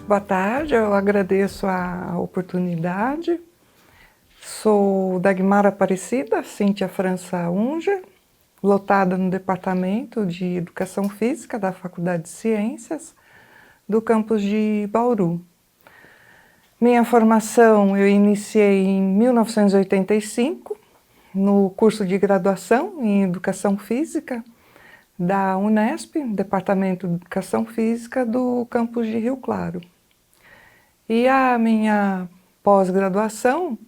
Boa tarde, eu agradeço a oportunidade. Sou Dagmar Aparecida Cíntia França Unger, lotada no Departamento de Educação Física da Faculdade de Ciências do campus de Bauru. Minha formação eu iniciei em 1985, no curso de graduação em Educação Física da Unesp, Departamento de Educação Física do campus de Rio Claro. E a minha pós-graduação,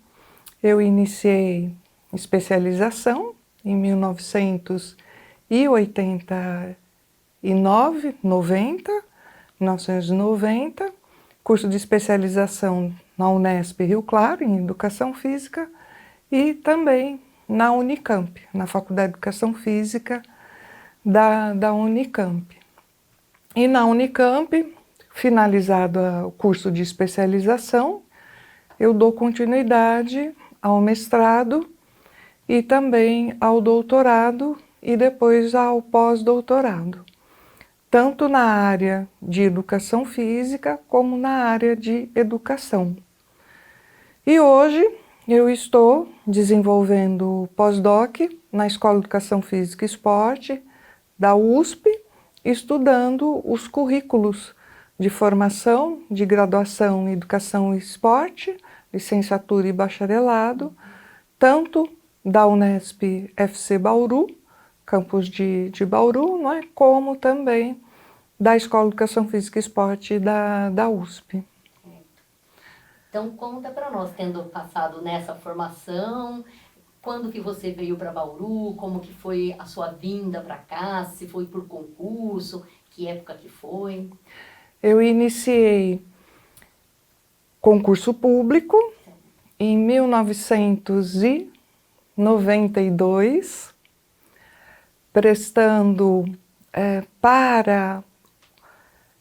eu iniciei especialização em 1990, curso de especialização na Unesp Rio Claro, em Educação Física, e também na Unicamp, na Faculdade de Educação Física da Unicamp. E na Unicamp, finalizado o curso de especialização, eu dou continuidade ao mestrado e também ao doutorado e depois ao pós-doutorado, tanto na área de educação física como na área de educação. E hoje eu estou desenvolvendo pós-doc na Escola de Educação Física e Esporte da USP, estudando os currículos de formação, de graduação em Educação e Esporte, licenciatura e bacharelado, tanto da Unesp FC Bauru, campus de Bauru, não é? Como também da Escola de Educação Física e Esporte da USP. Então conta para nós, tendo passado nessa formação, quando que você veio para Bauru, como que foi a sua vinda para cá, se foi por concurso, que época que foi? Eu iniciei concurso público em 1992, prestando para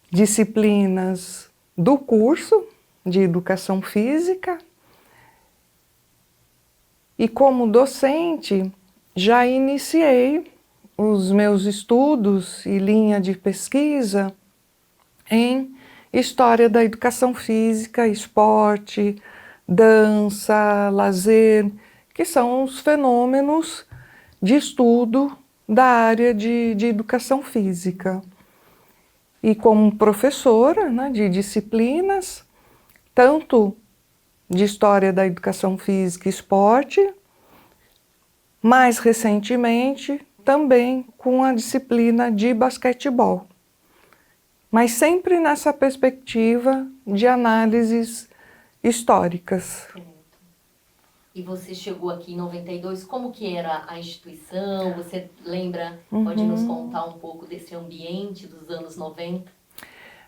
disciplinas do curso de Educação Física, e como docente já iniciei os meus estudos e linha de pesquisa em História da Educação Física, Esporte, Dança, Lazer, que são os fenômenos de estudo da área de Educação Física. E como professora, né, de disciplinas, tanto de História da Educação Física e Esporte, mais recentemente também com a disciplina de basquetebol, mas sempre nessa perspectiva de análises históricas. E você chegou aqui em 92, como que era a instituição? Você lembra, pode nos contar um pouco desse ambiente dos anos 90?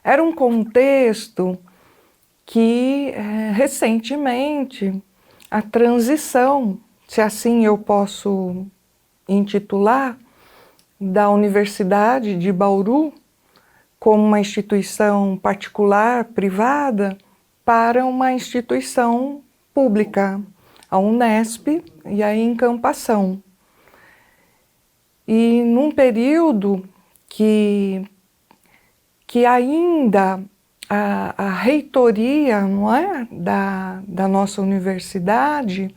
Era um contexto que, recentemente, a transição, se assim eu posso intitular, da Universidade de Bauru, como uma instituição particular, privada, para uma instituição pública, a Unesp, e a Encampação. E num período que ainda a reitoria, não é, da nossa universidade,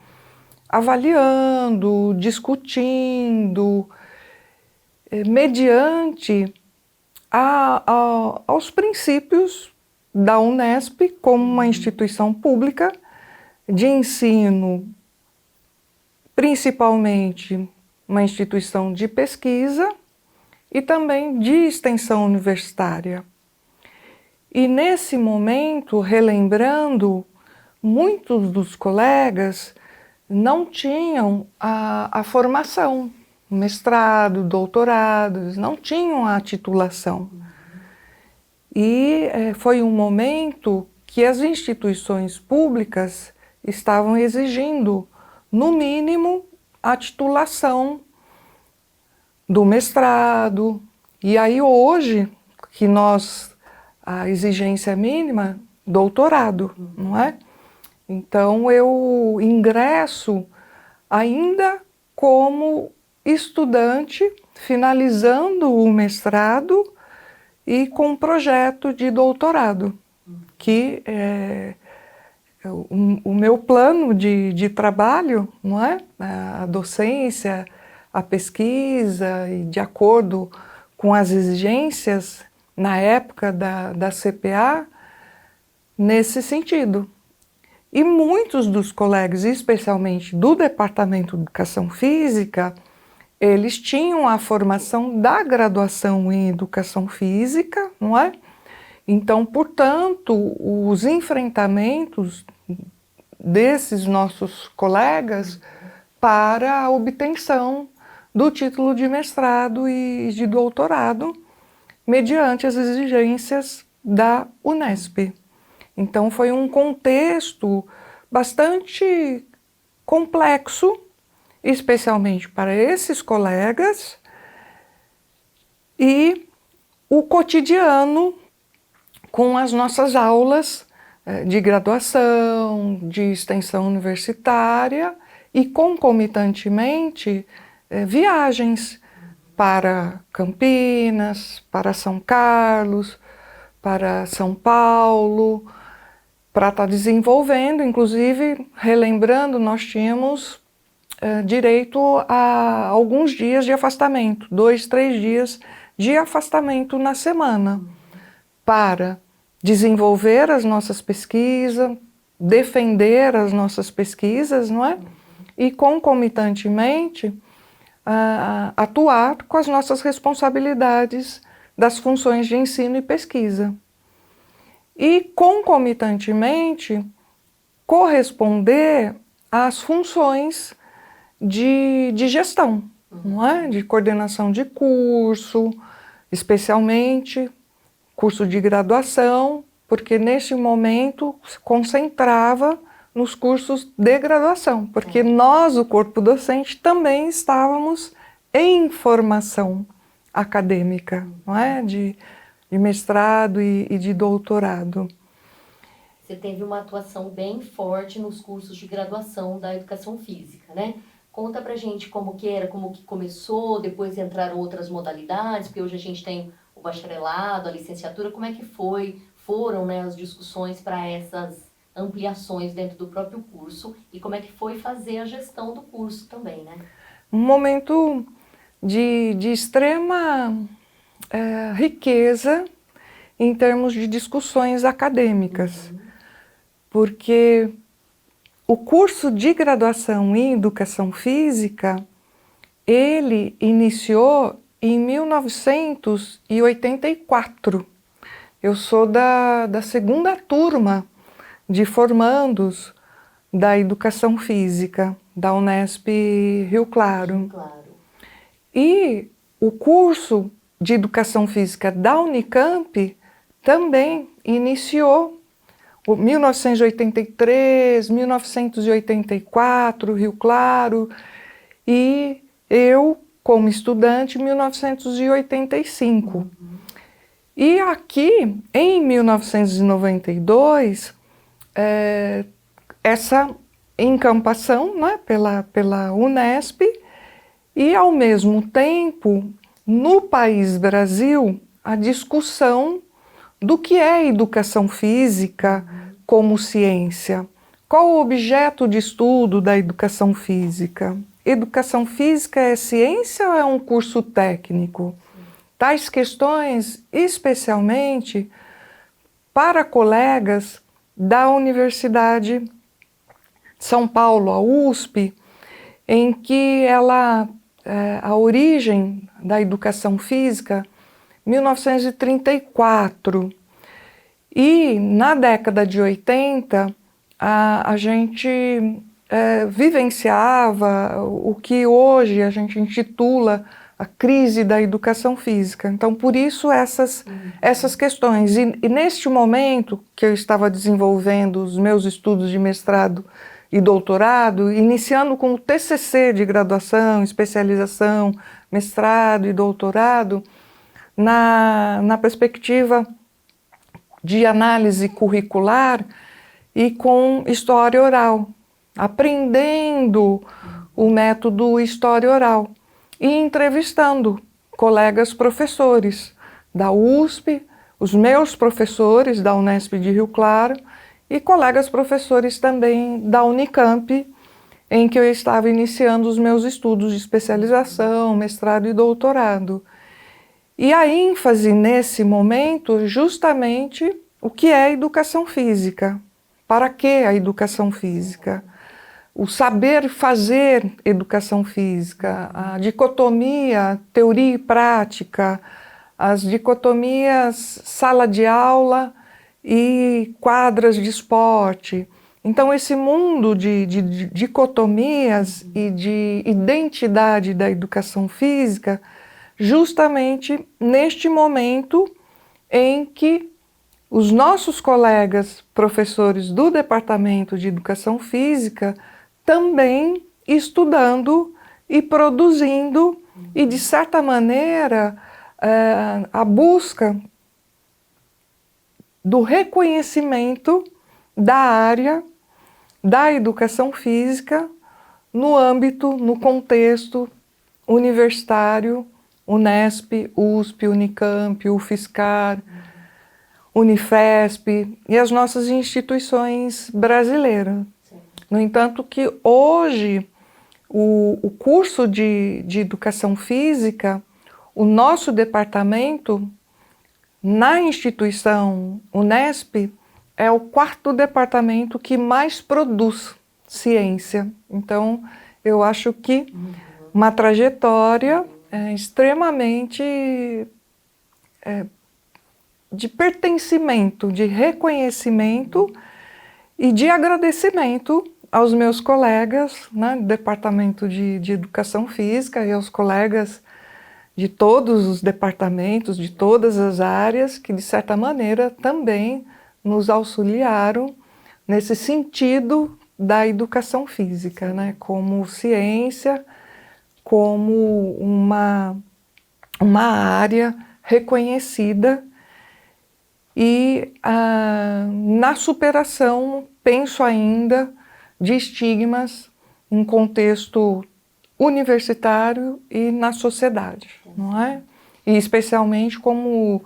avaliando, discutindo, mediante aos princípios da Unesp como uma instituição pública de ensino, principalmente uma instituição de pesquisa e também de extensão universitária. E nesse momento, relembrando, muitos dos colegas não tinham a formação, mestrado, doutorado, eles não tinham a titulação. E foi um momento que as instituições públicas estavam exigindo, no mínimo, a titulação do mestrado. E aí hoje, que a exigência mínima, doutorado, não é? Então eu ingresso ainda como estudante, finalizando o mestrado e com um projeto de doutorado. que o meu plano de trabalho, não é? A docência, a pesquisa, e de acordo com as exigências na época da CPA, nesse sentido. E muitos dos colegas, especialmente do Departamento de Educação Física, eles tinham a formação da graduação em Educação Física, não é? Então, portanto, os enfrentamentos desses nossos colegas para a obtenção do título de mestrado e de doutorado mediante as exigências da Unesp. Então foi um contexto bastante complexo, especialmente para esses colegas, e o cotidiano com as nossas aulas de graduação, de extensão universitária e, concomitantemente, viagens para Campinas, para São Carlos, para São Paulo, para estar desenvolvendo, inclusive, relembrando, nós tínhamos direito a alguns dias de afastamento, 2, 3 dias de afastamento na semana, para desenvolver as nossas pesquisas, defender as nossas pesquisas, não é? E, concomitantemente, atuar com as nossas responsabilidades das funções de ensino e pesquisa. E, concomitantemente, corresponder às funções de gestão, não é? De coordenação de curso, especialmente curso de graduação, porque neste momento se concentrava nos cursos de graduação, porque nós, o corpo docente, também estávamos em formação acadêmica, não é? De mestrado e de doutorado. Você teve uma atuação bem forte nos cursos de graduação da Educação Física, né? Conta pra gente como que era, como que começou, depois entraram outras modalidades, porque hoje a gente tem o bacharelado, a licenciatura, como é que foram, né, as discussões para essas ampliações dentro do próprio curso e como é que foi fazer a gestão do curso também, né? Um momento de extrema riqueza em termos de discussões acadêmicas, porque o curso de graduação em Educação Física, ele iniciou em 1984. Eu sou da segunda turma de formandos da Educação Física, da Unesp Rio Claro. E o curso de Educação Física da Unicamp também iniciou em 1983, 1984, Rio Claro, e eu, como estudante, em 1985. E aqui, em 1992, essa encampação, né, pela Unesp, e ao mesmo tempo, no país Brasil, a discussão do que é educação física como ciência. Qual o objeto de estudo da educação física? Educação física é ciência ou é um curso técnico? Tais questões, especialmente para colegas da Universidade de São Paulo, a USP, em que a origem da educação física, 1934, e na década de 80 a gente vivenciava o que hoje a gente intitula a crise da educação física. Então, por isso essas questões. E neste momento que eu estava desenvolvendo os meus estudos de mestrado e doutorado, iniciando com o TCC de graduação, especialização, mestrado e doutorado, na perspectiva de análise curricular e com história oral, aprendendo o método história oral e entrevistando colegas professores da USP, os meus professores da Unesp de Rio Claro e colegas professores também da Unicamp, em que eu estava iniciando os meus estudos de especialização, mestrado e doutorado. E a ênfase nesse momento, justamente, o que é educação física? Para que a educação física? O saber fazer educação física, a dicotomia teoria e prática, as dicotomias sala de aula e quadras de esporte. Então, esse mundo de dicotomias e de identidade da educação física, justamente neste momento em que os nossos colegas professores do Departamento de Educação Física também estudando e produzindo e, de certa maneira, a busca do reconhecimento da área da educação física no âmbito, no contexto universitário, Unesp, USP, Unicamp, UFSCar, Unifesp e as nossas instituições brasileiras. No entanto, que hoje o curso de educação física, o nosso departamento, na instituição Unesp, é o 4º departamento que mais produz ciência. Então, eu acho que uma trajetória extremamente de pertencimento, de reconhecimento e de agradecimento aos meus colegas, né, do Departamento de Educação Física e aos colegas de todos os departamentos, de todas as áreas, que de certa maneira também nos auxiliaram nesse sentido da educação física, né, como ciência, como uma área reconhecida e na superação, penso ainda, de estigmas em contexto universitário e na sociedade, não é? E especialmente como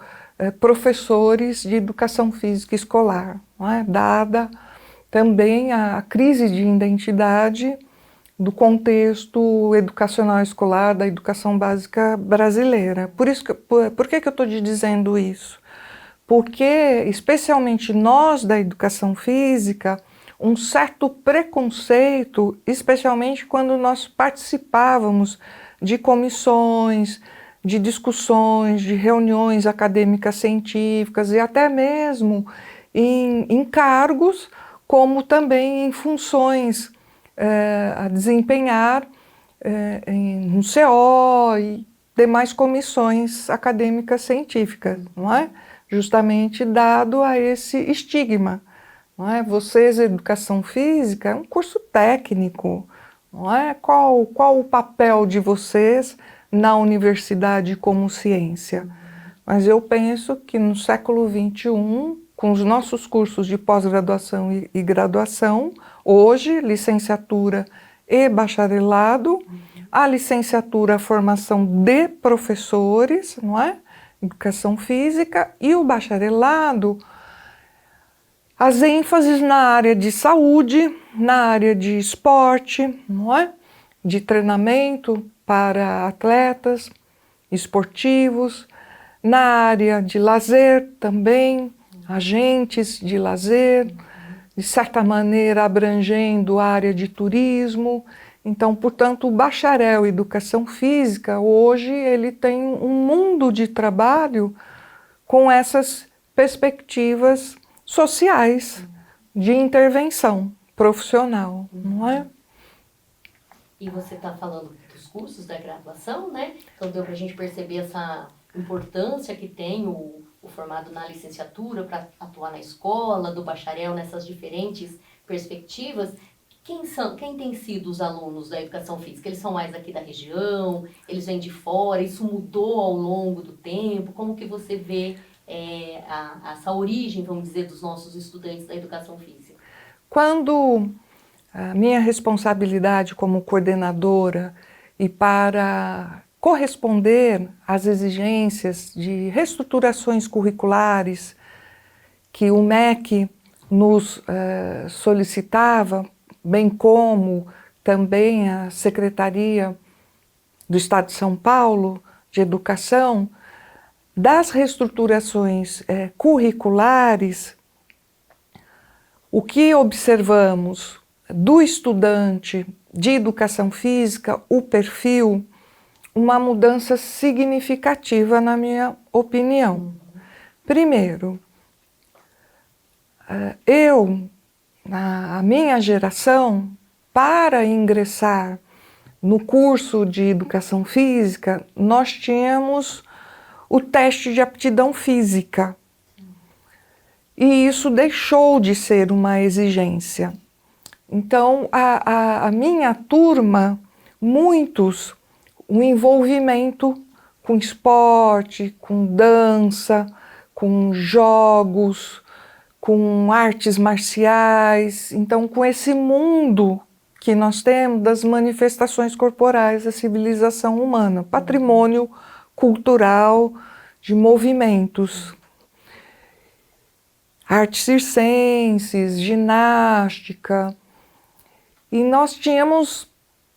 professores de educação física escolar, não é? Dada também a crise de identidade do contexto educacional escolar, da educação básica brasileira. Por que eu estou te dizendo isso? Porque, especialmente nós da educação física, um certo preconceito, especialmente quando nós participávamos de comissões, de discussões, de reuniões acadêmicas científicas e até mesmo em cargos, como também em funções a desempenhar no CO e demais comissões acadêmicas científicas, não é? Justamente dado a esse estigma. Não é? Vocês, educação física, é um curso técnico, não é? Qual o papel de vocês na universidade como ciência? Mas eu penso que no século XXI, com os nossos cursos de pós-graduação e graduação, hoje, licenciatura e bacharelado, a licenciatura, a formação de professores, não é? Educação física, e o bacharelado, as ênfases na área de saúde, na área de esporte, não é? De treinamento para atletas esportivos, na área de lazer também, agentes de lazer, de certa maneira abrangendo a área de turismo. Então, portanto, o bacharel em educação física, hoje, ele tem um mundo de trabalho com essas perspectivas sociais de intervenção profissional, não é? E você está falando dos cursos da graduação, né? Então deu para a gente perceber essa importância que tem o formado na licenciatura para atuar na escola, do bacharel nessas diferentes perspectivas. Quem tem sido os alunos da educação física? Eles são mais aqui da região? Eles vêm de fora? Isso mudou ao longo do tempo? Como que você vê essa origem, vamos dizer, dos nossos estudantes da educação física? Quando a minha responsabilidade como coordenadora e para corresponder às exigências de reestruturações curriculares que o MEC nos solicitava, bem como também a Secretaria do Estado de São Paulo de Educação, das reestruturações curriculares, o que observamos do estudante de educação física, o perfil, uma mudança significativa na minha opinião. Primeiro, a minha geração, para ingressar no curso de educação física, nós tínhamos o teste de aptidão física. E isso deixou de ser uma exigência. Então, a minha turma, muitos, o envolvimento com esporte, com dança, com jogos, com artes marciais, então com esse mundo que nós temos das manifestações corporais da civilização humana, patrimônio cultural de movimentos, artes circenses, ginástica, e nós tínhamos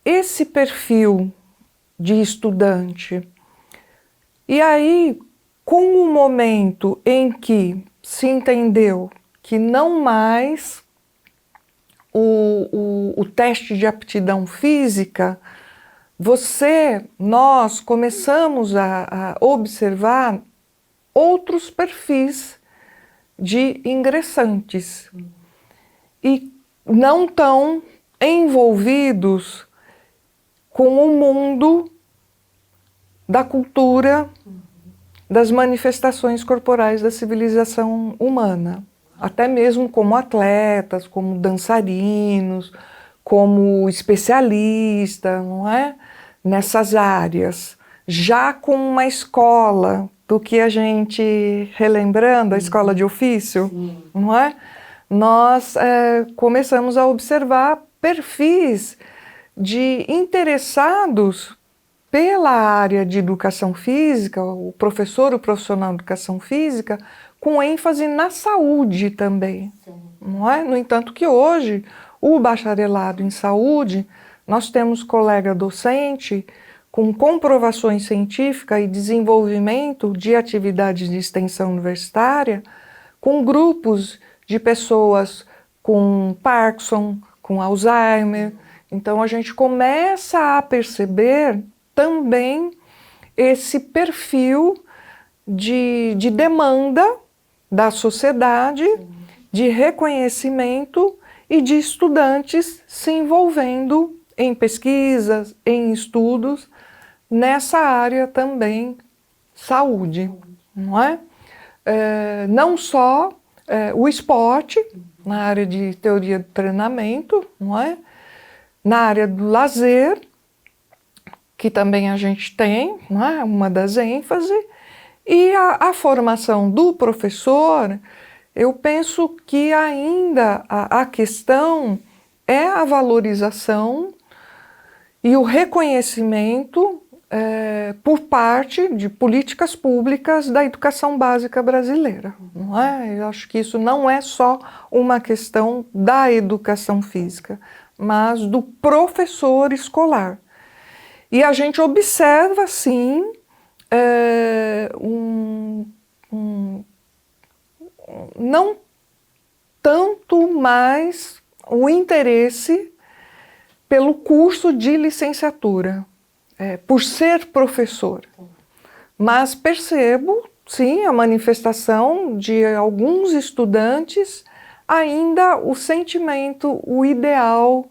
esse perfil de estudante. E aí, com o momento em que se entendeu que não mais o teste de aptidão física, nós começamos a observar outros perfis de ingressantes e não tão envolvidos com o mundo da cultura, das manifestações corporais da civilização humana, até mesmo como atletas, como dançarinos, como especialistas, não é? Nessas áreas, já com uma escola, do que a gente, relembrando a escola de ofício, não é? Nós começamos a observar perfis de interessados pela área de educação física, o professor, o profissional de educação física, com ênfase na saúde também, não é? No entanto que hoje, o bacharelado em saúde, nós temos colega docente com comprovações científicas e desenvolvimento de atividades de extensão universitária, com grupos de pessoas com Parkinson, com Alzheimer. Então a gente começa a perceber também esse perfil de demanda da sociedade, de reconhecimento e de estudantes se envolvendo em pesquisas, em estudos, nessa área também saúde, não é? Não só o esporte, na área de teoria do treinamento, não é? Na área do lazer, que também a gente tem, não é? Uma das ênfases, e a formação do professor, eu penso que ainda a questão é a valorização e o reconhecimento por parte de políticas públicas da educação básica brasileira, não é? Eu acho que isso não é só uma questão da educação física, mas do professor escolar. E a gente observa, sim, não tanto mais o interesse pelo curso de licenciatura, por ser professor. Mas percebo, sim, a manifestação de alguns estudantes, ainda o sentimento, o ideal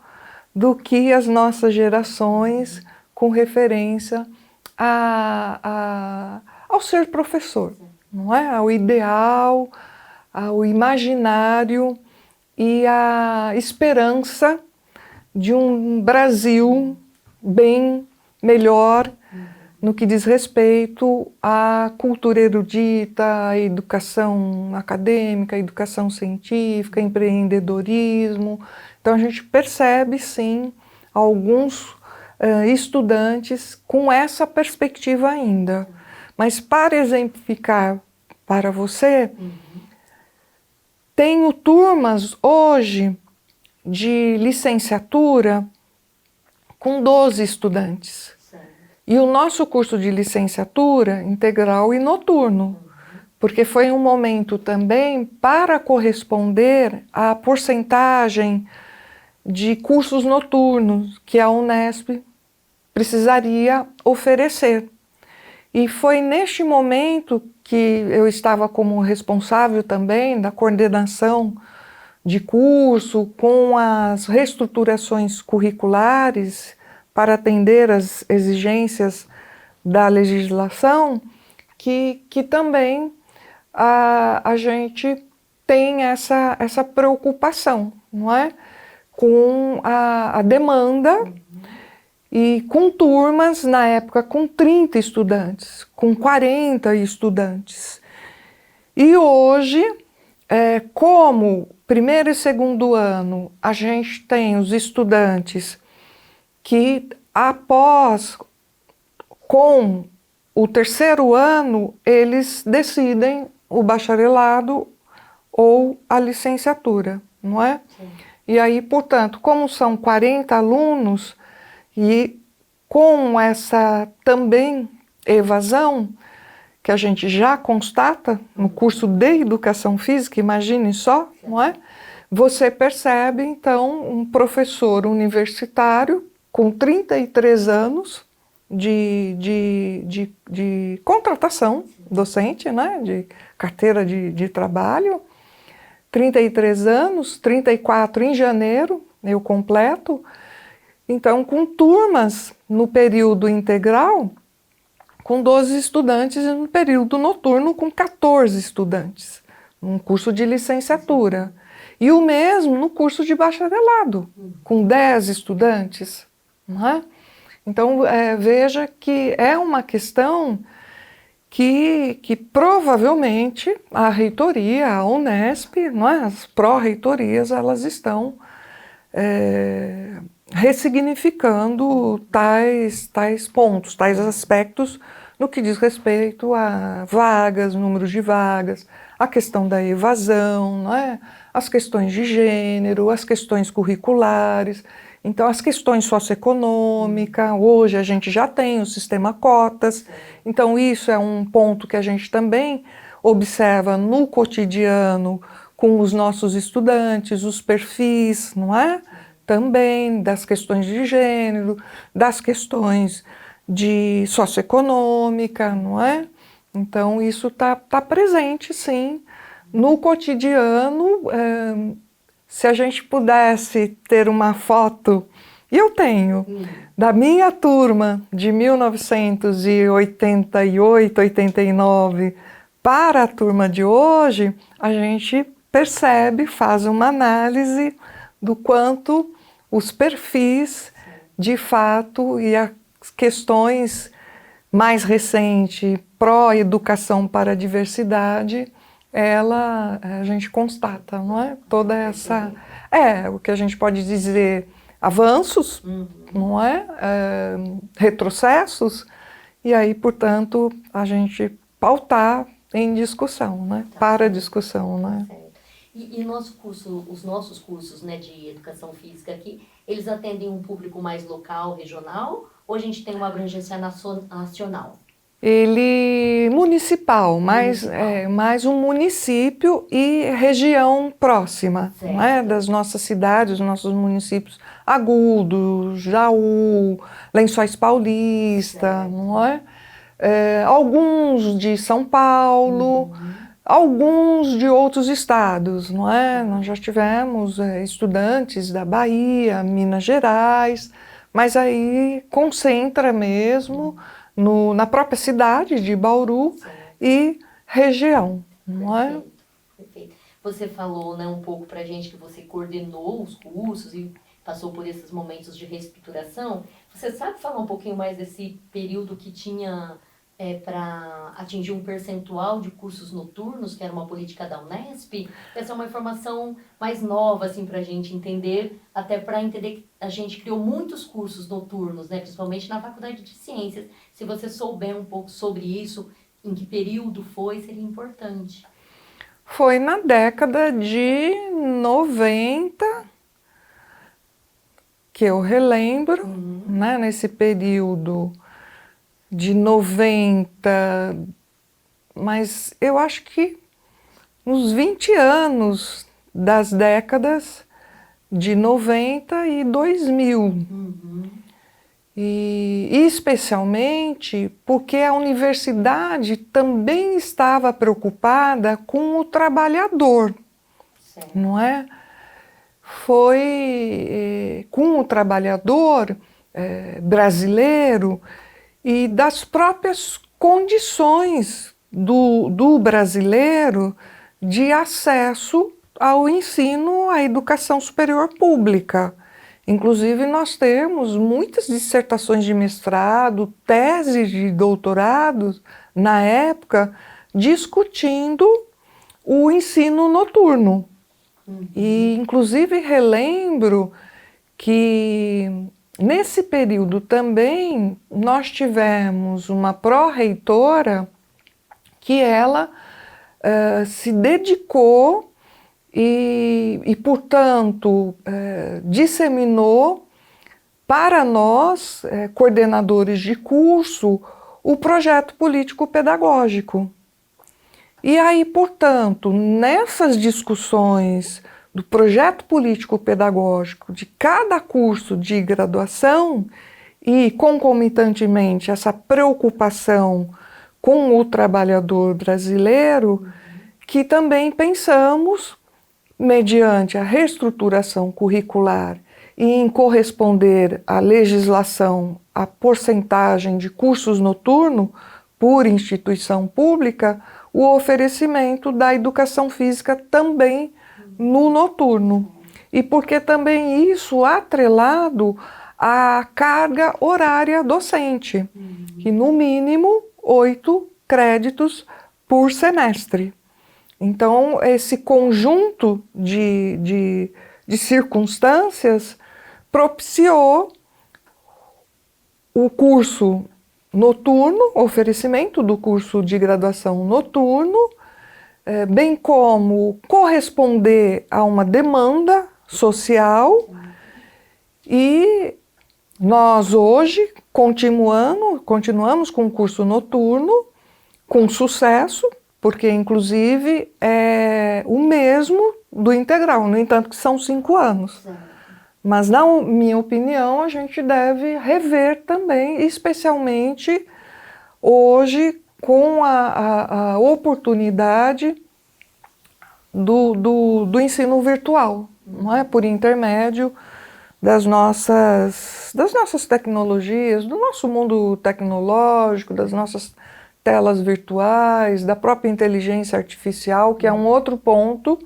do que as nossas gerações, com referência ao ser professor, não é? Ao ideal, ao imaginário e à esperança de um Brasil bem melhor no que diz respeito à cultura erudita, à educação acadêmica, à educação científica, empreendedorismo. Então a gente percebe, sim, alguns estudantes com essa perspectiva ainda. Mas para exemplificar para você, tenho turmas hoje de licenciatura com 12 estudantes. E o nosso curso de licenciatura integral e noturno, porque foi um momento também para corresponder à porcentagem de cursos noturnos que a Unesp precisaria oferecer. E foi neste momento que eu estava como responsável também da coordenação de curso, com as reestruturações curriculares para atender as exigências da legislação, que também a gente tem essa preocupação, não é? Com a demanda e com turmas, na época, com 30 estudantes, com 40 estudantes. E hoje, como primeiro e segundo ano, a gente tem os estudantes que após, com o terceiro ano, eles decidem o bacharelado ou a licenciatura, não é? Sim. E aí, portanto, como são 40 alunos, e com essa também evasão, que a gente já constata no curso de Educação Física, imagine só, não é? Você percebe, então, um professor universitário com 33 anos de contratação docente, né? De carteira de trabalho, 33 anos, 34 em janeiro, eu completo. Então, com turmas no período integral, com 12 estudantes, e no período noturno, com 14 estudantes, num curso de licenciatura. E o mesmo no curso de bacharelado, com 10 estudantes. Não é? Então, veja que é uma questão que provavelmente a reitoria, a Unesp, não é? As pró-reitorias, elas estão ressignificando tais pontos, tais aspectos no que diz respeito a vagas, números de vagas, a questão da evasão, não é? As questões de gênero, as questões curriculares, então as questões socioeconômicas. Hoje a gente já tem o sistema cotas, então isso é um ponto que a gente também observa no cotidiano com os nossos estudantes, os perfis, não é? Também das questões de gênero, das questões de socioeconômica, não é? Então isso está presente, sim, no cotidiano. Se a gente pudesse ter uma foto, e eu tenho, da minha turma de 1988, 89, para a turma de hoje, a gente percebe, faz uma análise do quanto os perfis, de fato, e as questões mais recentes, pró-educação para a diversidade, a gente constata, não é? Toda essa... o que a gente pode dizer, avanços, não é? Retrocessos, e aí, portanto, a gente pautar em discussão, né? Para discussão, né? E os nossos cursos, né, de educação física aqui, eles atendem um público mais local, regional, ou a gente tem uma abrangência nacional? Ele municipal, mais um município e região próxima, né, das nossas cidades, dos nossos municípios, Agudos, Jaú, Lençóis Paulista, não é? Alguns de São Paulo, alguns de outros estados, não é? Nós já tivemos estudantes da Bahia, Minas Gerais, mas aí concentra mesmo na própria cidade de Bauru e região, não é? Perfeito, perfeito. Você falou, né, um pouco pra gente que você coordenou os cursos e passou por esses momentos de reestruturação. Você sabe falar um pouquinho mais desse período que tinha para atingir um percentual de cursos noturnos, que era uma política da Unesp? Essa é uma informação mais nova, assim, para a gente entender, até para entender que a gente criou muitos cursos noturnos, né, principalmente na Faculdade de Ciências. Se você souber um pouco sobre isso, em que período foi, seria importante. Foi na década de 90, que eu relembro, né, nesse período de 90, mas eu acho que uns 20 anos das décadas de 90 e 2000. E especialmente porque a universidade também estava preocupada com o trabalhador, Certo. não é? Foi com o trabalhador brasileiro e das próprias condições do brasileiro de acesso ao ensino, à educação superior pública. Inclusive, nós temos muitas dissertações de mestrado, teses de doutorado, na época, discutindo o ensino noturno. E, inclusive, relembro que, nesse período também, nós tivemos uma pró-reitora que ela se dedicou e portanto, disseminou para nós, coordenadores de curso, o projeto político-pedagógico. E aí, portanto, nessas discussões do projeto político-pedagógico de cada curso de graduação e, concomitantemente, essa preocupação com o trabalhador brasileiro, que também pensamos, mediante a reestruturação curricular e em corresponder à legislação, à porcentagem de cursos noturnos por instituição pública, o oferecimento da educação física também no noturno. E porque também isso atrelado à carga horária docente, que no mínimo 8 créditos por semestre. Então, esse conjunto de circunstâncias propiciou o curso noturno, oferecimento do curso de graduação noturno, bem como corresponder a uma demanda social. E nós hoje continuamos com o curso noturno, com sucesso, porque inclusive é o mesmo do integral, no entanto que são 5 anos. Mas, na minha opinião, a gente deve rever também, especialmente hoje, com a oportunidade do ensino virtual, não é? Por intermédio das nossas tecnologias, do nosso mundo tecnológico, das nossas telas virtuais, da própria inteligência artificial, que é um outro ponto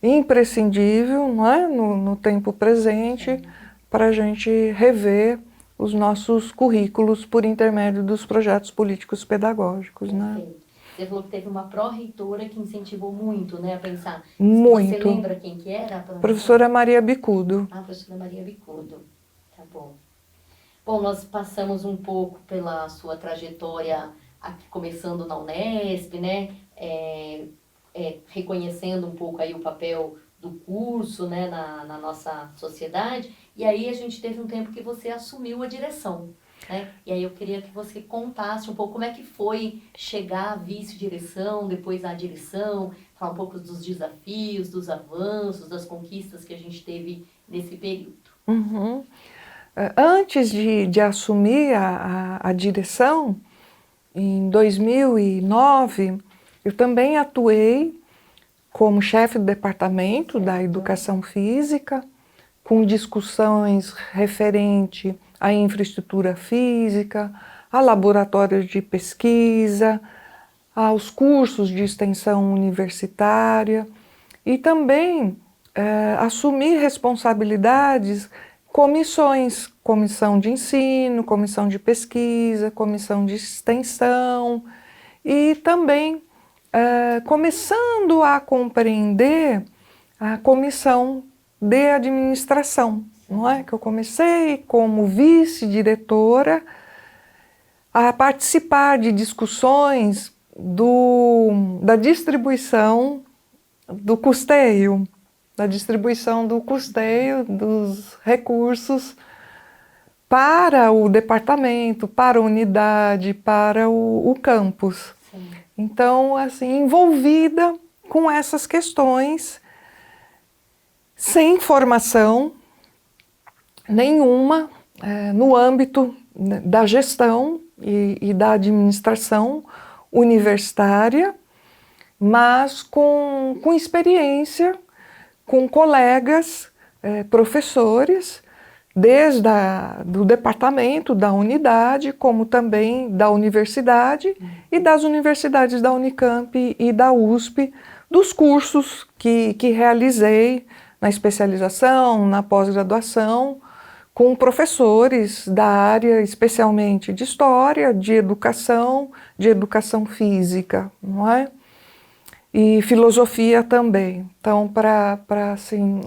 imprescindível, não é? No tempo presente, para a gente rever os nossos currículos por intermédio dos projetos políticos pedagógicos. Né? Você falou que teve uma pró-reitora que incentivou muito, né, a pensar. Muito. Você lembra quem que era? Professora Maria Bicudo. Ah, professora Maria Bicudo. Tá bom. Bom, nós passamos um pouco pela sua trajetória aqui, começando na Unesp, né? Reconhecendo um pouco aí o papel do curso, né, na nossa sociedade. E aí a gente teve um tempo que você assumiu a direção, né? E aí eu queria que você contasse um pouco como é que foi chegar à vice-direção, depois à direção, falar um pouco dos desafios, dos avanços, das conquistas que a gente teve nesse período. Uhum. Antes de assumir a direção, em 2009, eu também atuei como chefe do departamento da educação física, com discussões referente à infraestrutura física, a laboratórios de pesquisa, aos cursos de extensão universitária e também assumir responsabilidades comissões, comissão de ensino, comissão de pesquisa, comissão de extensão e também começando a compreender a comissão de administração, não é? Que eu comecei como vice-diretora a participar de discussões da distribuição do custeio, dos recursos para o departamento, para a unidade, para o campus. Sim. Então, assim, envolvida com essas questões, sem formação nenhuma no âmbito da gestão e da administração universitária, mas com experiência, com colegas, professores, desde do departamento, da unidade, como também da universidade e das universidades da Unicamp e da USP, dos cursos que realizei na especialização, na pós-graduação, com professores da área, especialmente de história, de educação física, não é? E filosofia também. Então, para assim,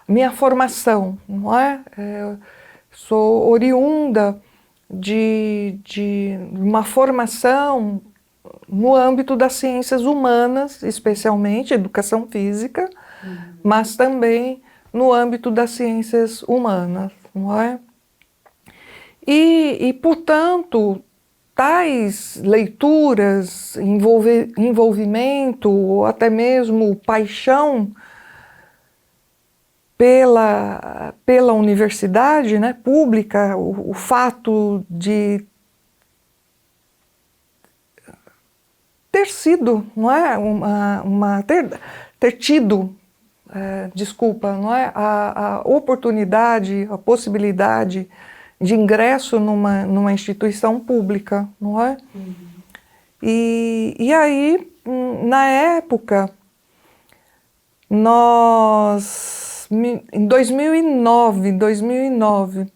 minha formação, não é? Sou oriunda de uma formação no âmbito das ciências humanas, especialmente educação física, mas também no âmbito das ciências humanas, não é? E portanto, tais leituras, envolvimento ou até mesmo paixão pela universidade, né, pública, o fato de ter sido, não é, ter tido, não é, a oportunidade, a possibilidade de ingresso numa instituição pública, não é? E aí, na época, em 2009,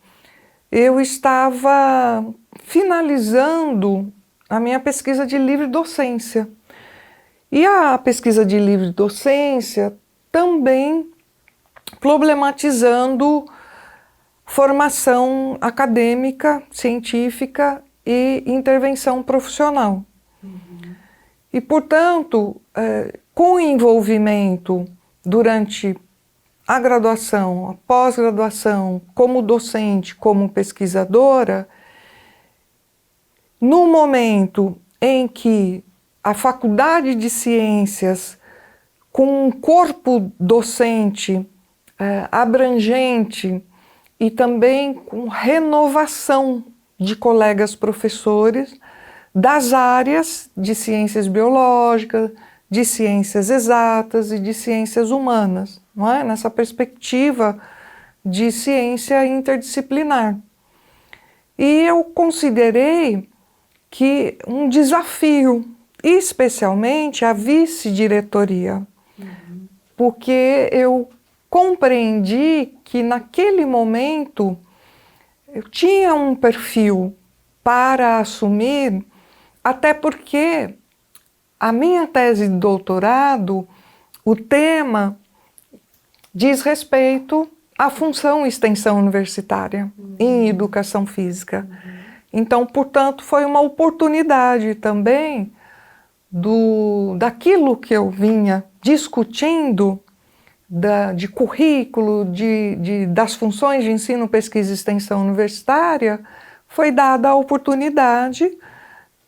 eu estava finalizando a minha pesquisa de livre docência. E a pesquisa de livre docência também problematizando formação acadêmica, científica e intervenção profissional. E, portanto, com o envolvimento durante a graduação, a pós-graduação, como docente, como pesquisadora, no momento em que a Faculdade de Ciências, com um corpo docente abrangente e também com renovação de colegas professores das áreas de ciências biológicas, de ciências exatas e de ciências humanas, não é? Nessa perspectiva de ciência interdisciplinar. E eu considerei que um desafio, especialmente a vice-diretoria, porque eu compreendi que naquele momento eu tinha um perfil para assumir, até porque a minha tese de doutorado, o tema diz respeito à função extensão universitária em educação física. Então, portanto, foi uma oportunidade também daquilo que eu vinha discutindo, de currículo, das funções de ensino, pesquisa e extensão universitária, foi dada a oportunidade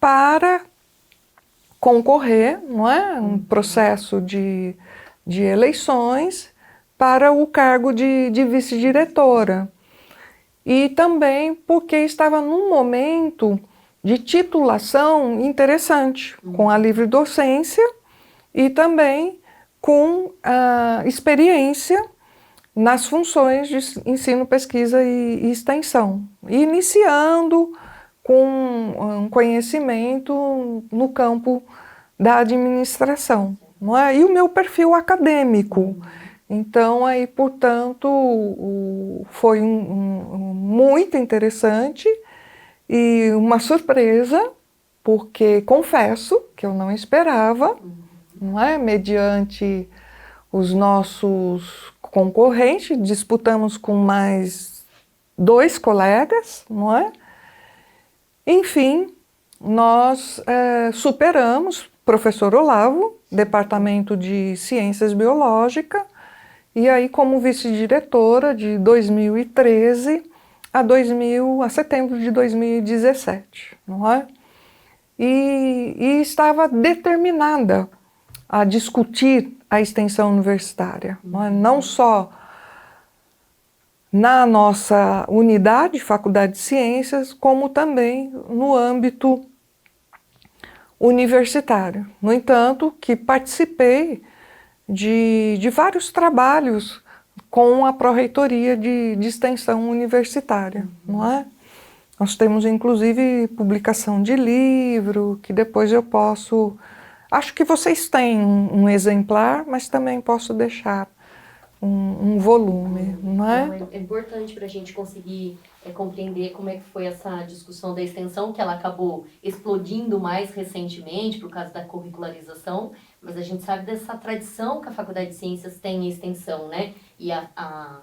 para concorrer, não é? Um processo de eleições para o cargo de vice-diretora. E também porque estava num momento de titulação interessante, com a livre docência e também com a experiência nas funções de ensino, pesquisa e extensão, iniciando com um conhecimento no campo da administração, não é? E o meu perfil acadêmico, Então, aí, portanto, foi muito interessante e uma surpresa, porque confesso que eu não esperava, não é? Mediante os nossos concorrentes, disputamos com mais 2 colegas, não é? Enfim, nós superamos, professor Olavo, Departamento de Ciências Biológicas, e aí como vice-diretora de 2013 a setembro de 2017, não é? E estava determinada a discutir a extensão universitária, não é? Não só na nossa unidade, Faculdade de Ciências, como também no âmbito universitário. No entanto, que participei de vários trabalhos com a Pró-Reitoria de Extensão Universitária, não é? Nós temos, inclusive, publicação de livro, que depois eu posso... Acho que vocês têm um exemplar, mas também posso deixar um volume, não é? Então, é importante para a gente conseguir compreender como é que foi essa discussão da extensão, que ela acabou explodindo mais recentemente por causa da curricularização, mas a gente sabe dessa tradição que a Faculdade de Ciências tem em extensão, né? E a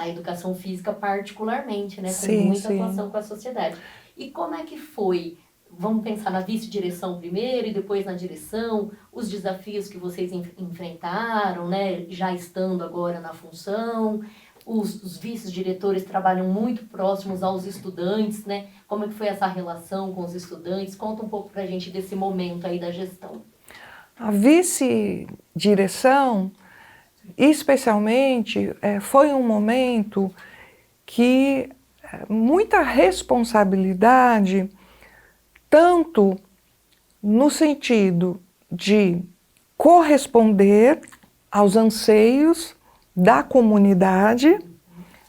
educação física particularmente, né? Com muita atuação com a sociedade. E como é que foi? Vamos pensar na vice-direção primeiro e depois na direção, os desafios que vocês enfrentaram, né? Já estando agora na função. Os vice-diretores trabalham muito próximos aos estudantes, né? Como é que foi essa relação com os estudantes? Conta um pouco para a gente desse momento aí da gestão. A vice-direção, especialmente, foi um momento que muita responsabilidade, tanto no sentido de corresponder aos anseios da comunidade,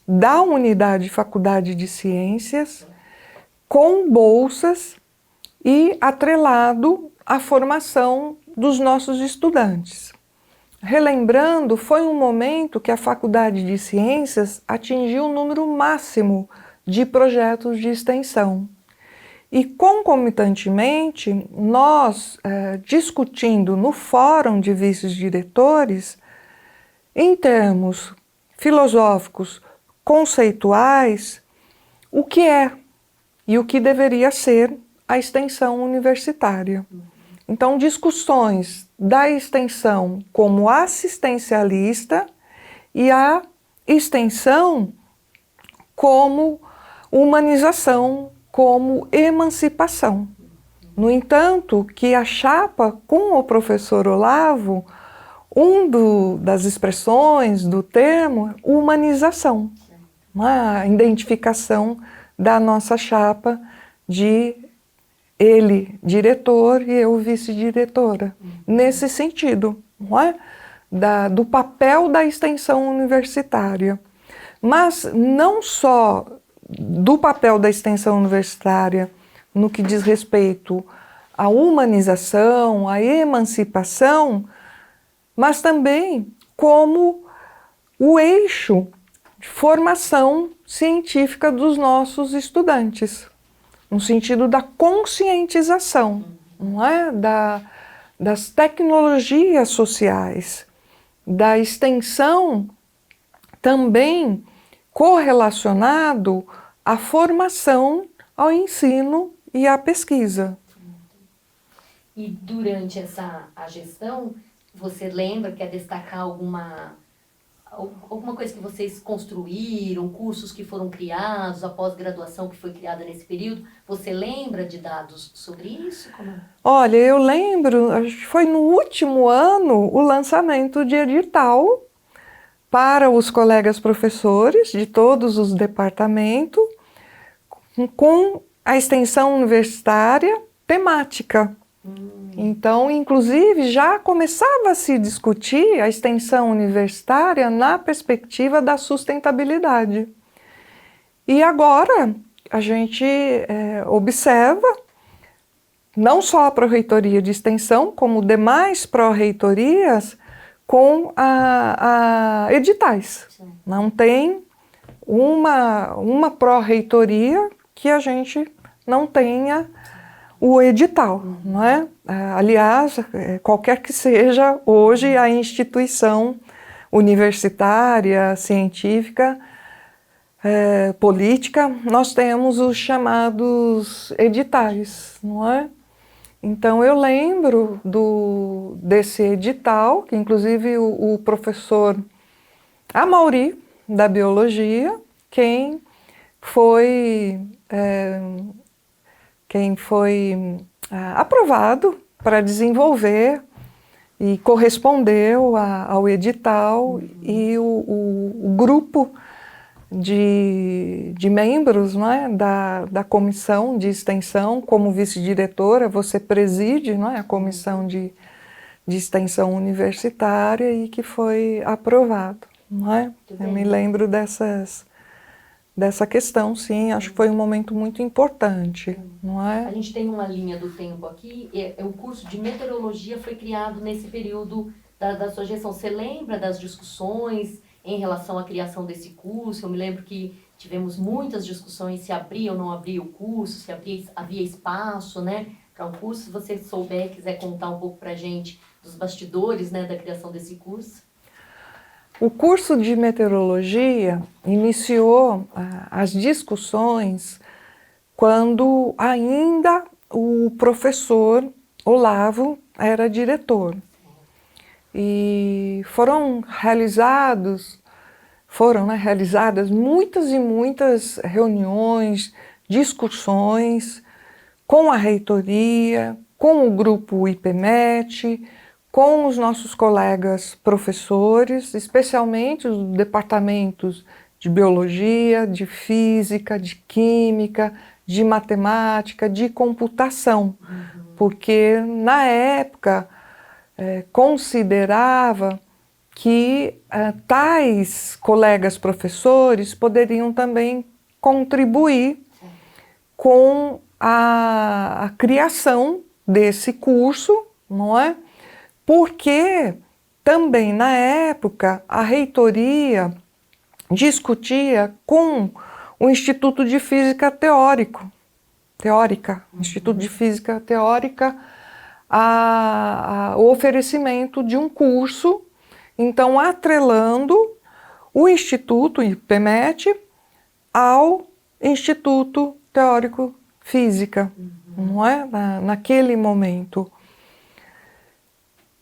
da unidade Faculdade de Ciências, com bolsas e atrelado à formação dos nossos estudantes. Relembrando, foi um momento que a Faculdade de Ciências atingiu o número máximo de projetos de extensão. E, concomitantemente, nós, discutindo no Fórum de Vice-Diretores, em termos filosóficos, conceituais, o que é e o que deveria ser a extensão universitária. Então, discussões da extensão como assistencialista e a extensão como humanização, como emancipação. No entanto, que a chapa com o professor Olavo, das expressões do termo, humanização, a identificação da nossa chapa de ele diretor e eu vice-diretora, nesse sentido, não é? Do papel da extensão universitária. Mas não só do papel da extensão universitária no que diz respeito à humanização, à emancipação, mas também como o eixo de formação científica dos nossos estudantes, no sentido da conscientização, não é? Das tecnologias sociais, da extensão também correlacionado à formação, ao ensino e à pesquisa. E durante a gestão, você lembra, quer destacar alguma coisa que vocês construíram, cursos que foram criados, a pós-graduação que foi criada nesse período? Você lembra de dados sobre isso? Olha, eu lembro, acho que foi no último ano o lançamento de edital para os colegas professores de todos os departamentos com a extensão universitária temática. Então, inclusive, já começava a se discutir a extensão universitária na perspectiva da sustentabilidade. E agora a gente observa, não só a Pró-Reitoria de Extensão, como demais pró-reitorias, com a editais. Sim. Não tem uma pró-reitoria que a gente não tenha o edital, não é? Aliás, qualquer que seja hoje a instituição universitária, científica, política, nós temos os chamados editais, não é? Então eu lembro desse edital, que inclusive o professor Amaury, da biologia, quem foi aprovado para desenvolver e correspondeu ao edital, e o grupo de membros, não é, da comissão de extensão, como vice-diretora, você preside, não é, a comissão de extensão universitária, e que foi aprovado, não é? Eu me lembro dessa questão, sim, acho que foi um momento muito importante, não é? A gente tem uma linha do tempo aqui, o curso de meteorologia foi criado nesse período da sua gestão. Você lembra das discussões em relação à criação desse curso? Eu me lembro que tivemos muitas discussões se abria ou não abria o curso, se havia espaço, né, para um curso. Se você souber e quiser contar um pouco para a gente dos bastidores, né, da criação desse curso. O curso de meteorologia iniciou as discussões quando ainda o professor Olavo era diretor. E foram realizadas muitas e muitas reuniões, discussões com a reitoria, com o grupo IPMET, com os nossos colegas professores, especialmente os departamentos de biologia, de física, de química, de matemática, de computação, porque na época considerava que tais colegas professores poderiam também contribuir com a criação desse curso, não é? Porque também na época a reitoria discutia com o Instituto de Física Teórica, Instituto de Física Teórica, o oferecimento de um curso, então atrelando o Instituto IPMET ao Instituto Teórico Física, não é? Naquele momento.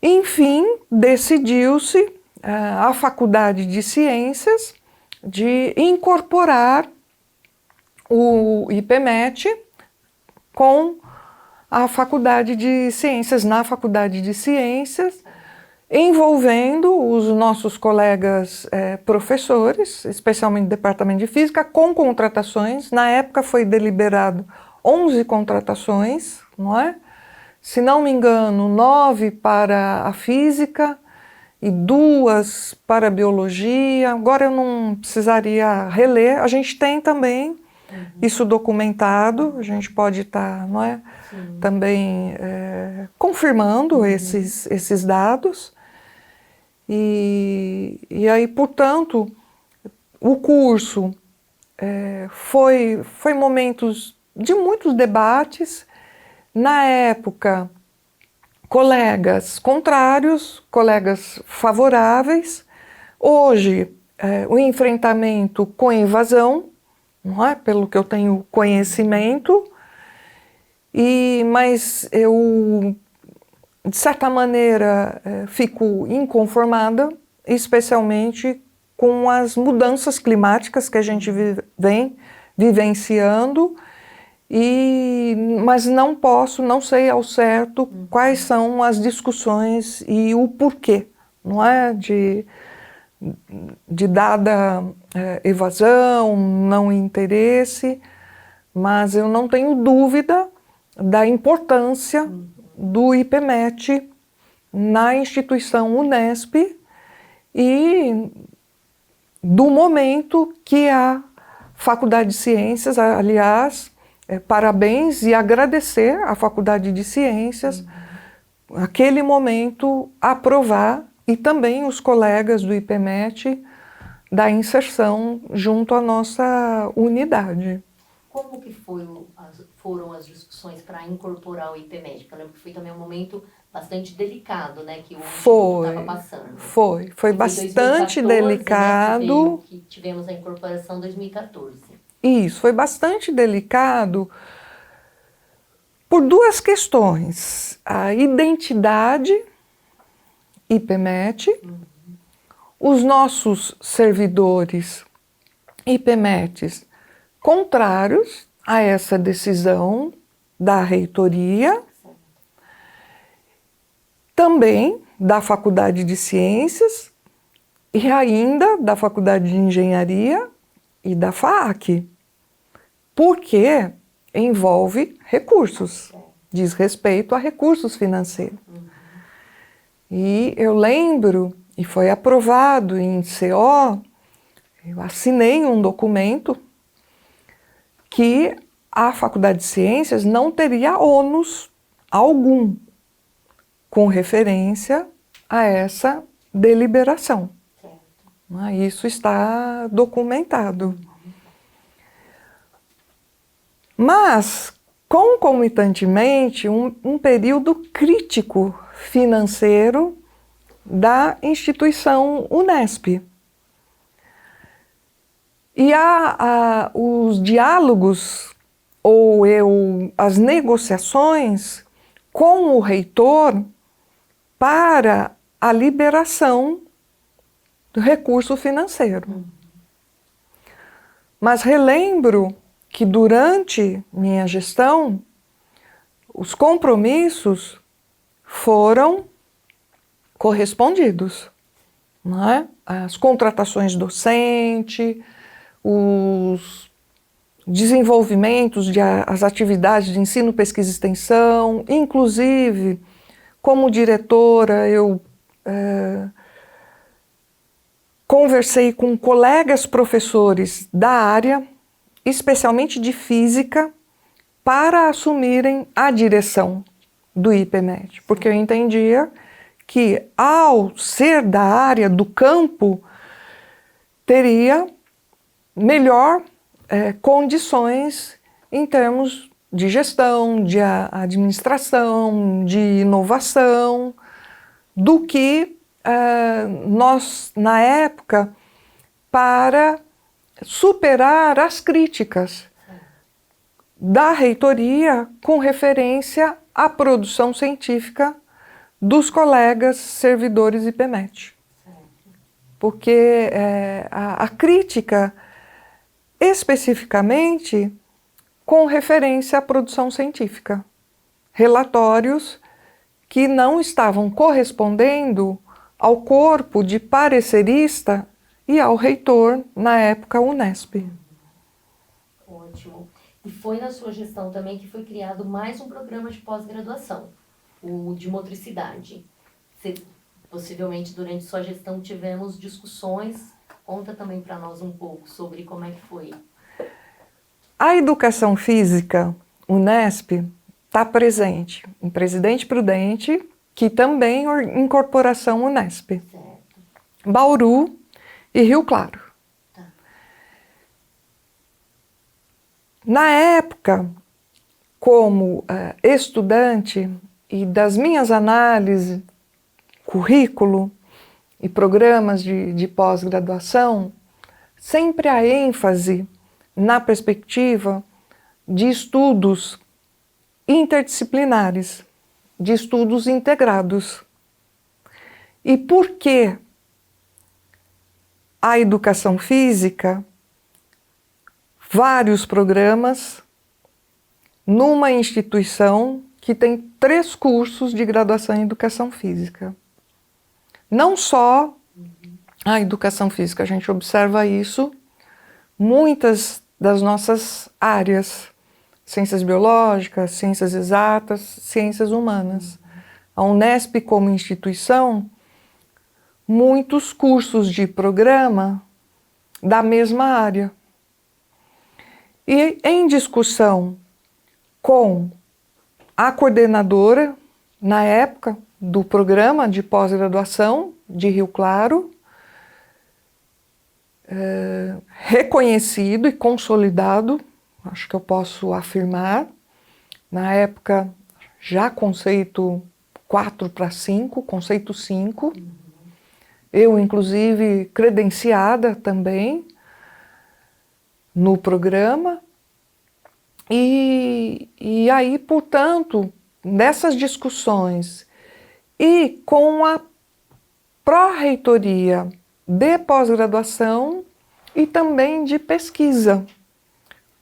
Enfim, decidiu-se a Faculdade de Ciências de incorporar o IPMET com a Faculdade de Ciências, na Faculdade de Ciências, envolvendo os nossos colegas professores, especialmente do Departamento de Física, com contratações. Na época foi deliberado 11 contratações, não é? Se não me engano, 9 para a Física e 2 para a Biologia. Agora eu não precisaria reler, a gente tem também isso documentado, a gente pode estar, não é? Também confirmando esses dados. E aí, portanto, o curso foi momentos de muitos debates. Na época, colegas contrários, colegas favoráveis. Hoje, o enfrentamento com evasão, não é? Pelo que eu tenho conhecimento, mas eu, de certa maneira, fico inconformada, especialmente com as mudanças climáticas que a gente vem vivenciando, mas não sei ao certo quais são as discussões e o porquê, não é? De dada evasão, não interesse, mas eu não tenho dúvida da importância do IPMET na instituição Unesp e do momento que a Faculdade de Ciências, aliás, parabéns e agradecer à Faculdade de Ciências, naquele momento, aprovar e também os colegas do IPMET da inserção junto à nossa unidade. Como que foram as discussões para incorporar o IPMET? Eu lembro que foi também um momento bastante delicado, né, que o Instituto estava passando. Foi bastante 2014, delicado. Né, que tivemos a incorporação em 2014. Isso, foi bastante delicado por duas questões. A identidade IPMET, os nossos servidores IPMETs contrários a essa decisão da reitoria, também da Faculdade de Ciências e ainda da Faculdade de Engenharia e da FAAC, porque envolve recursos, diz respeito a recursos financeiros. E eu lembro, e foi aprovado em CO, eu assinei um documento que a Faculdade de Ciências não teria ônus algum com referência a essa deliberação. Isso está documentado. Mas, concomitantemente, um período crítico financeiro da instituição Unesp. E os diálogos as negociações com o reitor para a liberação do recurso financeiro. Mas relembro que durante minha gestão, os compromissos foram correspondidos, não é? As contratações docentes, os desenvolvimentos as atividades de ensino, pesquisa e extensão, inclusive, como diretora, eu conversei com colegas professores da área, especialmente de física, para assumirem a direção do IPMET, porque eu entendia que, ao ser da área do campo, teria melhor condições em termos de gestão, de administração, de inovação, do que nós, na época, para superar as críticas da reitoria com referência à produção científica dos colegas servidores IPMET. Porque a crítica, especificamente, com referência à produção científica. Relatórios que não estavam correspondendo ao corpo de parecerista e ao reitor, na época, Unesp. Ótimo. E foi na sua gestão também que foi criado mais um programa de pós-graduação, o de motricidade. Possivelmente, durante sua gestão, tivemos discussões. Conta também para nós um pouco sobre como é que foi. A educação física, Unesp, está presente em Presidente Prudente, que também é incorporação Unesp. Certo. Bauru e Rio Claro. Tá. Na época, como estudante e das minhas análises, currículo e programas de pós-graduação, sempre há ênfase na perspectiva de estudos interdisciplinares, de estudos integrados. E por que a educação física, vários programas, numa instituição que tem 3 cursos de graduação em educação física? Não só a educação física, a gente observa isso, muitas das nossas áreas, ciências biológicas, ciências exatas, ciências humanas. A Unesp, como instituição, muitos cursos de programa da mesma área. E em discussão com a coordenadora, na época, do programa de pós-graduação de Rio Claro, reconhecido e consolidado, acho que eu posso afirmar, na época já conceito 4/5, conceito 5, eu inclusive credenciada também no programa, e aí, portanto, nessas discussões e com a pró-reitoria de pós-graduação e também de pesquisa,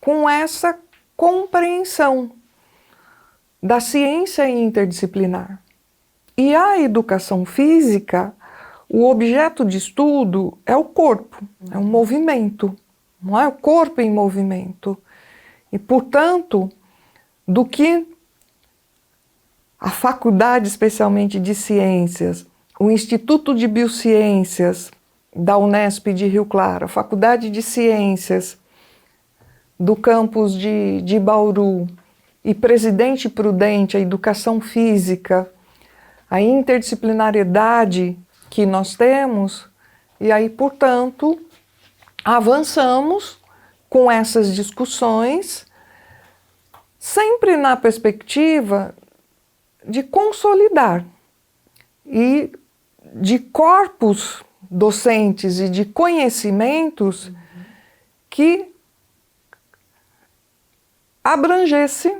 com essa compreensão da ciência interdisciplinar. E a educação física, o objeto de estudo é o corpo, é um movimento, não é o corpo em movimento. E, portanto, do que a Faculdade especialmente de Ciências, o Instituto de Biociências da Unesp de Rio Claro, a Faculdade de Ciências do campus de Bauru e Presidente Prudente, a educação física, a interdisciplinariedade que nós temos, e aí, portanto, avançamos com essas discussões, sempre na perspectiva de consolidar e de corpos docentes e de conhecimentos que abrangesse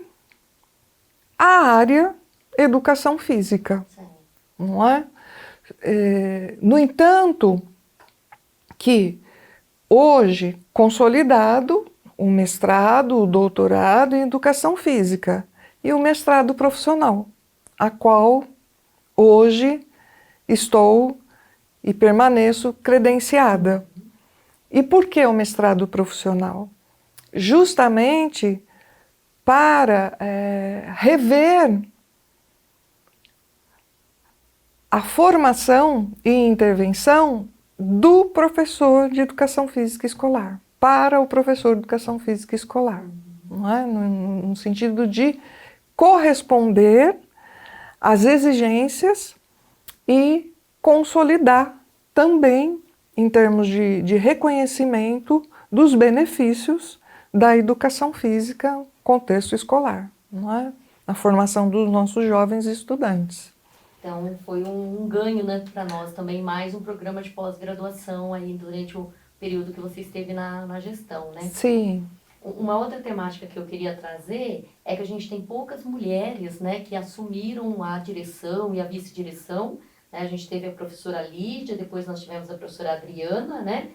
a área educação física, não é? No entanto, que hoje consolidado o mestrado, o doutorado em educação física e o mestrado profissional, a qual hoje estou e permaneço credenciada. E por que o mestrado profissional? Justamente para rever a formação e intervenção do professor de educação física escolar, para o professor de educação física escolar, não é? No sentido de corresponder às exigências e consolidar também, em termos de reconhecimento dos benefícios da educação física no contexto escolar, não é? Na formação dos nossos jovens estudantes. Então, foi um ganho, né, para nós também, mais um programa de pós-graduação aí durante o período que você esteve na gestão, né? Sim. Uma outra temática que eu queria trazer é que a gente tem poucas mulheres, né, que assumiram a direção e a vice-direção, né? A gente teve a professora Lídia, depois nós tivemos a professora Adriana, né?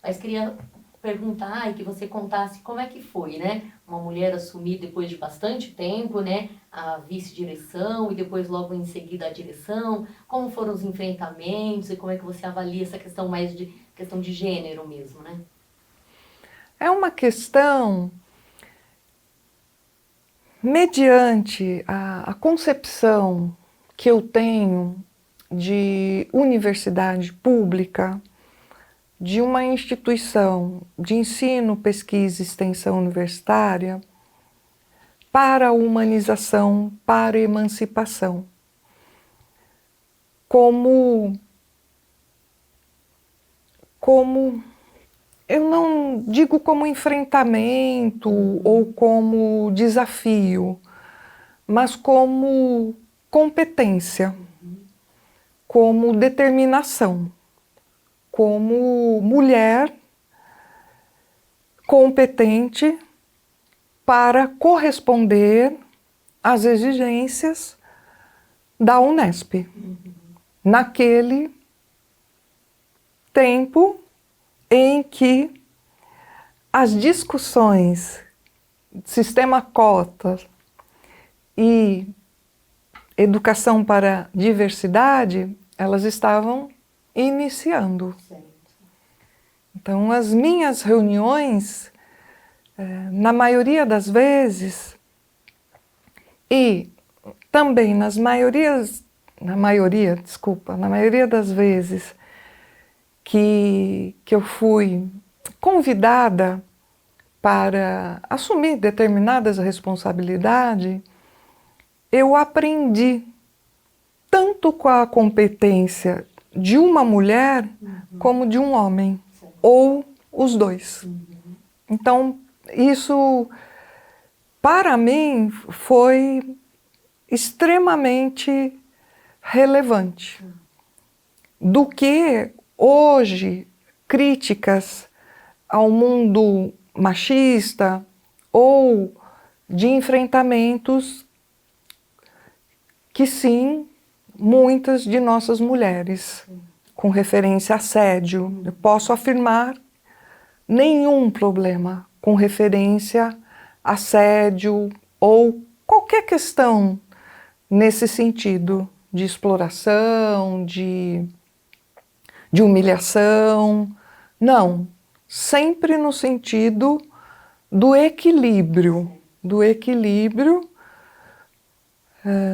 Mas queria perguntar e que você contasse como é que foi, né? Uma mulher assumir depois de bastante tempo, né, a vice-direção e depois logo em seguida a direção. Como foram os enfrentamentos e como é que você avalia essa questão mais de questão de gênero mesmo, né? É uma questão mediante a concepção que eu tenho de universidade pública, de uma instituição de ensino, pesquisa e extensão universitária para a humanização, para a emancipação. Como eu não digo como enfrentamento ou como desafio, mas como competência, como determinação, como mulher competente para corresponder às exigências da Unesp, naquele tempo em que as discussões sistema cotas e educação para diversidade, elas estavam iniciando. Então, as minhas reuniões, na maioria das vezes, e também na maioria das vezes que eu fui convidada para assumir determinadas responsabilidades, eu aprendi tanto com a competência de uma mulher como de um homem, ou os dois. Então, isso, para mim, foi extremamente relevante. Do que, hoje, críticas ao mundo machista ou de enfrentamentos que, sim, muitas de nossas mulheres, com referência a assédio, eu posso afirmar nenhum problema com referência a assédio ou qualquer questão nesse sentido de exploração, de humilhação. Não, sempre no sentido do equilíbrio,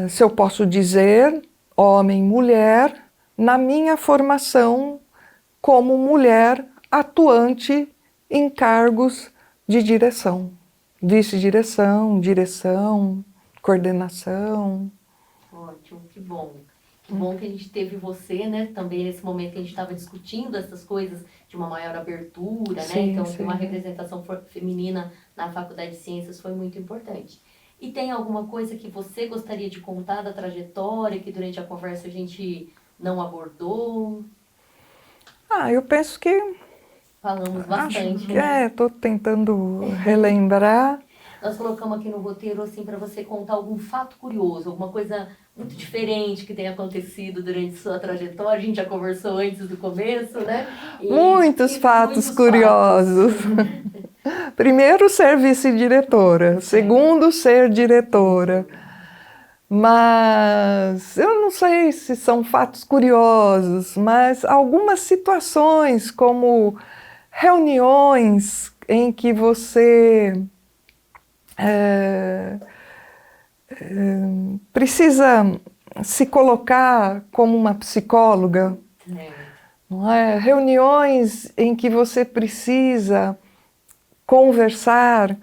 se eu posso dizer, homem, mulher, na minha formação como mulher atuante em cargos de direção, vice-direção, direção, coordenação. Ótimo, que bom. Que bom que a gente teve você, né, também nesse momento que a gente estava discutindo essas coisas de uma maior abertura, né? Sim, Então, sim. ter uma representação feminina na Faculdade de Ciências foi muito importante. E tem alguma coisa que você gostaria de contar da trajetória, que durante a conversa a gente não abordou? Eu penso que... Falamos bastante, Acho que né? estou tentando relembrar. Nós colocamos aqui no roteiro, assim, para você contar algum fato curioso, alguma coisa muito diferente que tenha acontecido durante sua trajetória. A gente já conversou antes do começo, né? Muitos fatos curiosos. Primeiro, ser vice-diretora. Segundo, ser diretora. Mas eu não sei se são fatos curiosos, mas algumas situações, como reuniões em que você precisa se colocar como uma psicóloga, não é? Reuniões em que você precisa conversar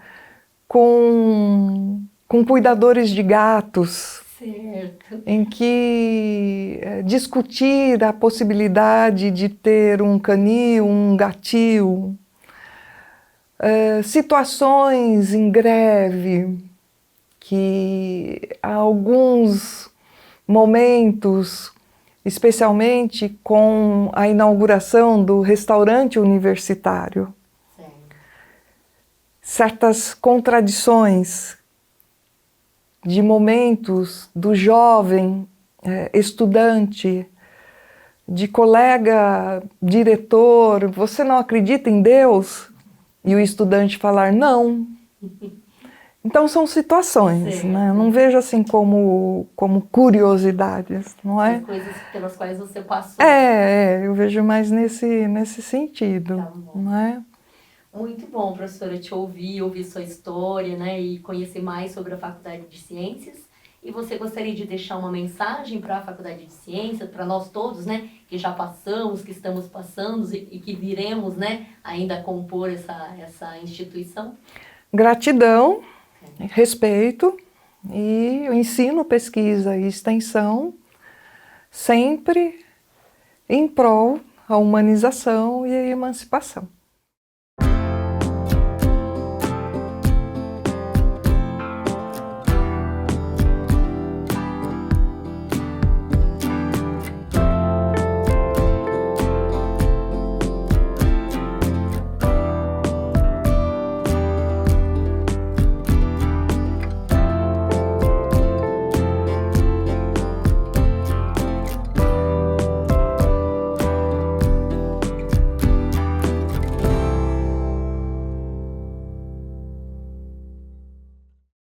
com cuidadores de gatos, certo, em que discutir a possibilidade de ter um canil, um gatil, situações em greve, que há alguns momentos, especialmente com a inauguração do restaurante universitário, certo. certas contradições de momentos do jovem estudante, de colega diretor, você não acredita em Deus? E o estudante falar não. Então são situações, né? Eu não vejo assim como curiosidades, não é? As coisas pelas quais você passou. Eu vejo mais nesse sentido, Tá bom. não é? Muito bom, professora, te ouvir sua história, né, e conhecer mais sobre a Faculdade de Ciências. E você gostaria de deixar uma mensagem para a Faculdade de Ciências, para nós todos, né, que já passamos, que estamos passando e que viremos, né, ainda compor essa instituição? Gratidão, respeito e o ensino, pesquisa e extensão sempre em prol da humanização e a emancipação.